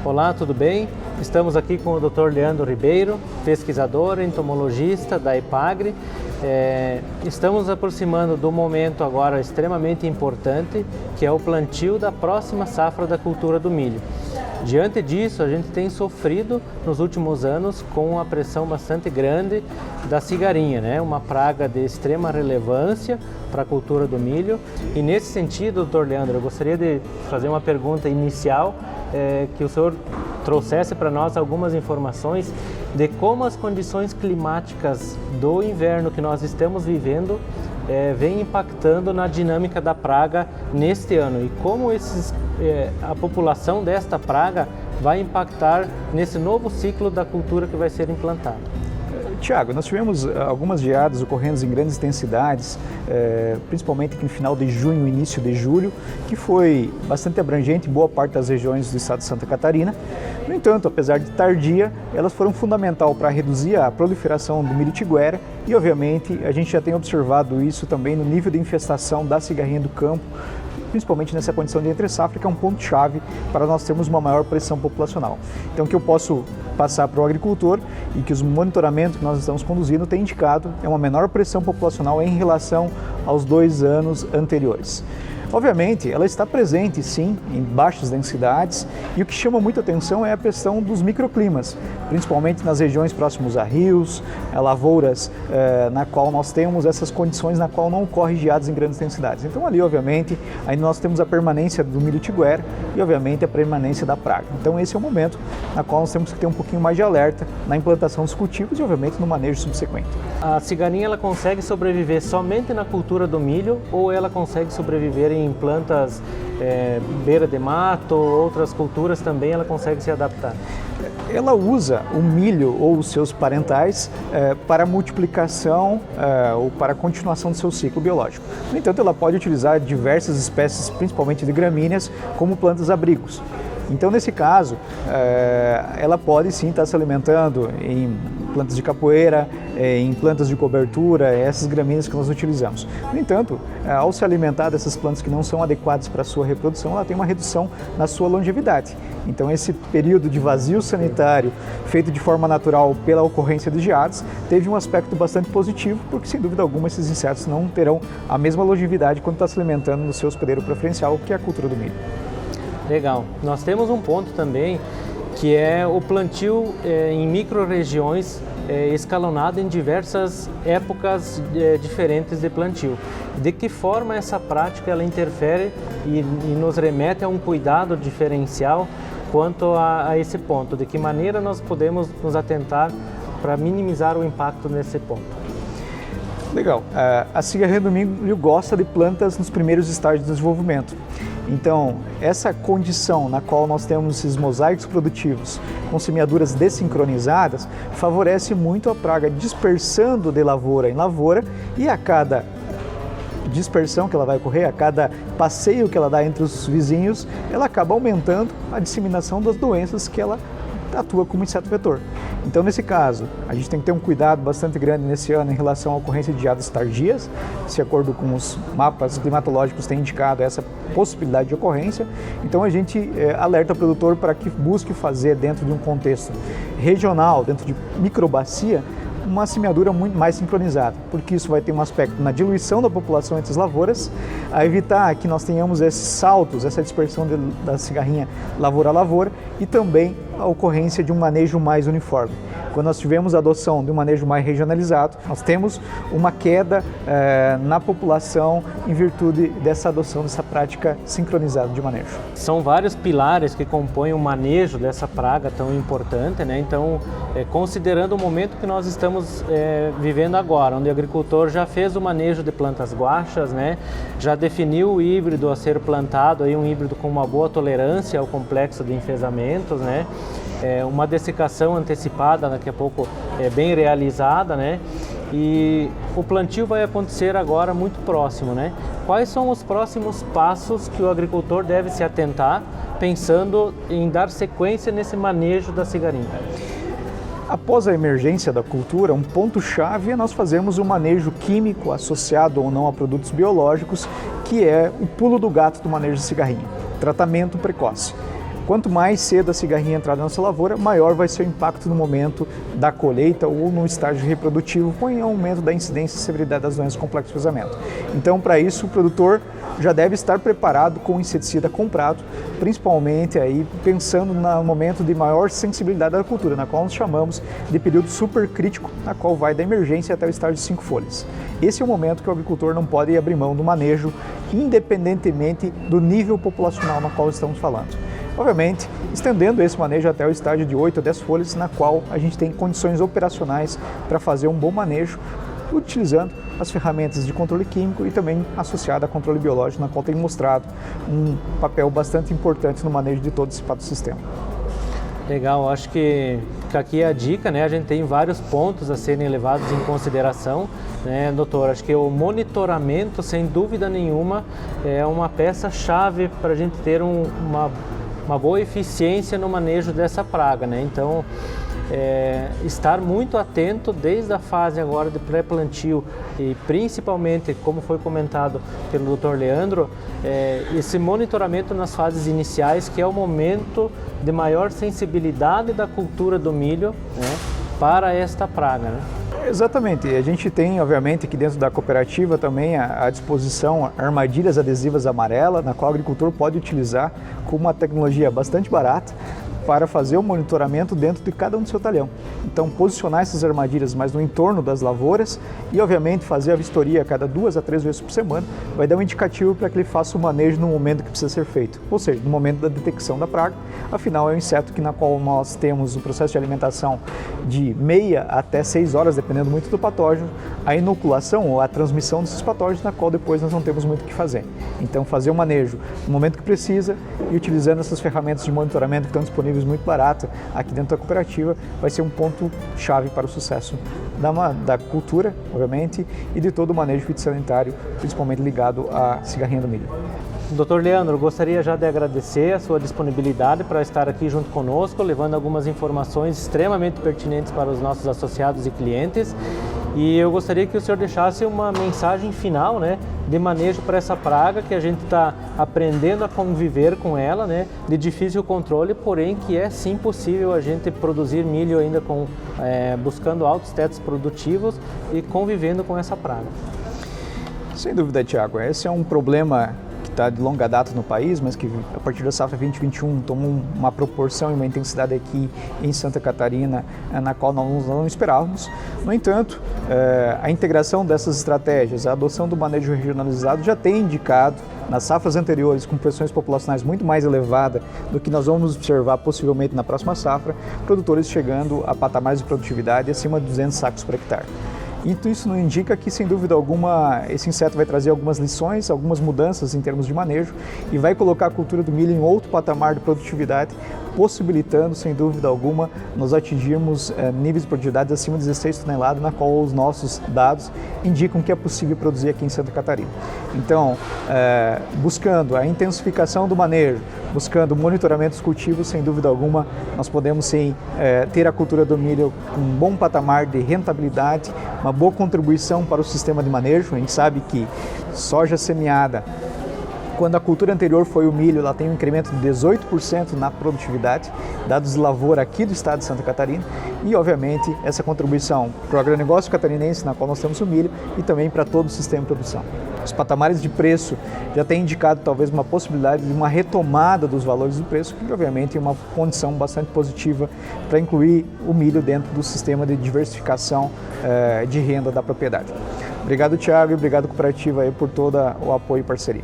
Olá, tudo bem? Estamos aqui com o Dr. Leandro Ribeiro, pesquisador, entomologista da EPAGRE. Estamos aproximando do momento agora extremamente importante, que é o plantio da próxima safra da cultura do milho. Diante disso, a gente tem sofrido nos últimos anos com uma pressão bastante grande da cigarinha, né? Uma praga de extrema relevância para a cultura do milho. E nesse sentido, doutor Leandro, eu gostaria de fazer uma pergunta inicial, que o senhor trouxesse para nós algumas informações de como as condições climáticas do inverno que nós estamos vivendo vem impactando na dinâmica da praga neste ano e como a população desta praga vai impactar nesse novo ciclo da cultura que vai ser implantado. Tiago, nós tivemos algumas geadas ocorrendo em grandes intensidades, principalmente aqui no final de junho, início de julho, que foi bastante abrangente em boa parte das regiões do estado de Santa Catarina. No entanto, apesar de tardia, elas foram fundamentais para reduzir a proliferação do miritiguera e, obviamente, a gente já tem observado isso também no nível de infestação da cigarrinha do campo, principalmente nessa condição de entre-safra, que é um ponto-chave para nós termos uma maior pressão populacional. Então, o que eu posso passar para o agricultor e que os monitoramentos que nós estamos conduzindo têm indicado é uma menor pressão populacional em relação aos 2 anos anteriores. Obviamente, ela está presente, sim, em baixas densidades e o que chama muita atenção é a questão dos microclimas, principalmente nas regiões próximas a rios, a lavouras, na qual nós temos essas condições na qual não ocorre geadas em grandes densidades. Então, ali, obviamente, ainda nós temos a permanência do miritiguera e, obviamente, a permanência da praga. Então, esse é o momento na qual nós temos que ter um pouquinho mais de alerta na implantação dos cultivos e, obviamente, no manejo subsequente. A cigarinha, ela consegue sobreviver somente na cultura do milho ou ela consegue sobreviver em plantas beira de mato, outras culturas também ela consegue se adaptar? Ela usa o milho ou os seus parentais para multiplicação ou para a continuação do seu ciclo biológico. No entanto, ela pode utilizar diversas espécies, principalmente de gramíneas, como plantas abrigos. Então, nesse caso, ela pode sim estar se alimentando em plantas de capoeira, em plantas de cobertura, essas gramíneas que nós utilizamos. No entanto, ao se alimentar dessas plantas que não são adequadas para a sua reprodução, ela tem uma redução na sua longevidade. Então, esse período de vazio sanitário feito de forma natural pela ocorrência de geadas teve um aspecto bastante positivo, porque sem dúvida alguma esses insetos não terão a mesma longevidade quando está se alimentando no seu hospedeiro preferencial, que é a cultura do milho. Legal. Nós temos um ponto também que é o plantio em micro-regiões escalonado em diversas épocas diferentes de plantio. De que forma essa prática ela interfere e nos remete a um cuidado diferencial quanto a esse ponto? De que maneira nós podemos nos atentar para minimizar o impacto nesse ponto? Legal. A cigarrinha do milho gosta de plantas nos primeiros estágios de desenvolvimento. Então, essa condição na qual nós temos esses mosaicos produtivos com semeaduras desincronizadas favorece muito a praga dispersando de lavoura em lavoura e a cada dispersão que ela vai ocorrer, a cada passeio que ela dá entre os vizinhos, ela acaba aumentando a disseminação das doenças que ela atua como inseto vetor. Então, nesse caso, a gente tem que ter um cuidado bastante grande nesse ano em relação à ocorrência de geadas tardias, de acordo com os mapas climatológicos tem indicado essa possibilidade de ocorrência. Então, a gente alerta o produtor para que busque fazer dentro de um contexto regional, dentro de microbacia, uma semeadura muito mais sincronizada, porque isso vai ter um aspecto na diluição da população entre as lavouras, a evitar que nós tenhamos esses saltos, essa dispersão da cigarrinha lavoura a lavoura e também a ocorrência de um manejo mais uniforme. Quando nós tivemos a adoção de um manejo mais regionalizado, nós temos uma queda na população em virtude dessa adoção, dessa prática sincronizada de manejo. São vários pilares que compõem o manejo dessa praga tão importante, né? Então, considerando o momento que nós estamos vivendo agora, onde o agricultor já fez o manejo de plantas guachas, né? Já definiu o híbrido a ser plantado, aí um híbrido com uma boa tolerância ao complexo de enfesamentos, né? Uma dessecação antecipada, daqui a pouco bem realizada, né? E o plantio vai acontecer agora muito próximo, né? Quais são os próximos passos que o agricultor deve se atentar, pensando em dar sequência nesse manejo da cigarinha? Após a emergência da cultura, um ponto-chave é nós fazermos um manejo químico associado ou não a produtos biológicos, que é o pulo do gato do manejo de cigarrinha, tratamento precoce. Quanto mais cedo a cigarrinha entrar na nossa lavoura, maior vai ser o impacto no momento da colheita ou no estágio reprodutivo, com o aumento da incidência e severidade das doenças complexas de cruzamento. Então, para isso, o produtor já deve estar preparado com o inseticida comprado, principalmente aí pensando no momento de maior sensibilidade da cultura, na qual nós chamamos de período supercrítico, na qual vai da emergência até o estágio de 5 folhas. Esse é o momento que o agricultor não pode abrir mão do manejo, independentemente do nível populacional na qual estamos falando. Obviamente, estendendo esse manejo até o estágio de 8 a 10 folhas, na qual a gente tem condições operacionais para fazer um bom manejo, utilizando as ferramentas de controle químico e também associada a controle biológico, na qual tem mostrado um papel bastante importante no manejo de todo esse patossistema. Legal, acho que aqui é a dica, né? A gente tem vários pontos a serem levados em consideração, né, doutor? Acho que o monitoramento, sem dúvida nenhuma, é uma peça-chave para a gente ter uma boa eficiência no manejo dessa praga, né? Então, estar muito atento desde a fase agora de pré-plantio e principalmente, como foi comentado pelo Dr. Leandro, esse monitoramento nas fases iniciais, que é o momento de maior sensibilidade da cultura do milho, né, para esta praga, né? Exatamente, a gente tem obviamente aqui dentro da cooperativa também à disposição armadilhas adesivas amarelas, na qual o agricultor pode utilizar com uma tecnologia bastante barata para fazer o monitoramento dentro de cada um do seu talhão. Então, posicionar essas armadilhas mais no entorno das lavouras e, obviamente, fazer a vistoria a cada 2 a 3 vezes por semana vai dar um indicativo para que ele faça o manejo no momento que precisa ser feito, ou seja, no momento da detecção da praga. Afinal, é um inseto na qual nós temos o processo de alimentação de meia até 6 horas, dependendo muito do patógeno, a inoculação ou a transmissão desses patógenos, na qual depois nós não temos muito o que fazer. Então, fazer o manejo no momento que precisa e utilizando essas ferramentas de monitoramento que estão disponíveis muito barata aqui dentro da cooperativa, vai ser um ponto chave para o sucesso da cultura, obviamente, e de todo o manejo fitossanitário, principalmente ligado à cigarrinha do milho. Dr. Leandro, gostaria já de agradecer a sua disponibilidade para estar aqui junto conosco, levando algumas informações extremamente pertinentes para os nossos associados e clientes. E eu gostaria que o senhor deixasse uma mensagem final, né, de manejo para essa praga que a gente está aprendendo a conviver com ela, né, de difícil controle, porém que é sim possível a gente produzir milho ainda buscando altos tetos produtivos e convivendo com essa praga. Sem dúvida, Tiago, esse é um problema que está de longa data no país, mas que a partir da safra 2021 tomou uma proporção e uma intensidade aqui em Santa Catarina na qual nós não esperávamos. No entanto, a integração dessas estratégias, a adoção do manejo regionalizado já tem indicado nas safras anteriores, com pressões populacionais muito mais elevadas do que nós vamos observar possivelmente na próxima safra, produtores chegando a patamares de produtividade acima de 200 sacos por hectare. Então isso não indica que, sem dúvida alguma, esse inseto vai trazer algumas lições, algumas mudanças em termos de manejo e vai colocar a cultura do milho em outro patamar de produtividade, possibilitando, sem dúvida alguma, nós atingirmos níveis de produtividade acima de 16 toneladas, na qual os nossos dados indicam que é possível produzir aqui em Santa Catarina. Então, buscando a intensificação do manejo, buscando o monitoramento dos cultivos, sem dúvida alguma, nós podemos sim ter a cultura do milho com um bom patamar de rentabilidade, uma boa contribuição para o sistema de manejo. A gente sabe que soja semeada, quando a cultura anterior foi o milho, ela tem um incremento de 18% na produtividade, dados de lavoura aqui do estado de Santa Catarina, e obviamente essa contribuição para o agronegócio catarinense, na qual nós temos o milho, e também para todo o sistema de produção. Os patamares de preço já têm indicado talvez uma possibilidade de uma retomada dos valores do preço, que obviamente é uma condição bastante positiva para incluir o milho dentro do sistema de diversificação de renda da propriedade. Obrigado, Thiago, e obrigado, cooperativa, aí, por todo o apoio e parceria.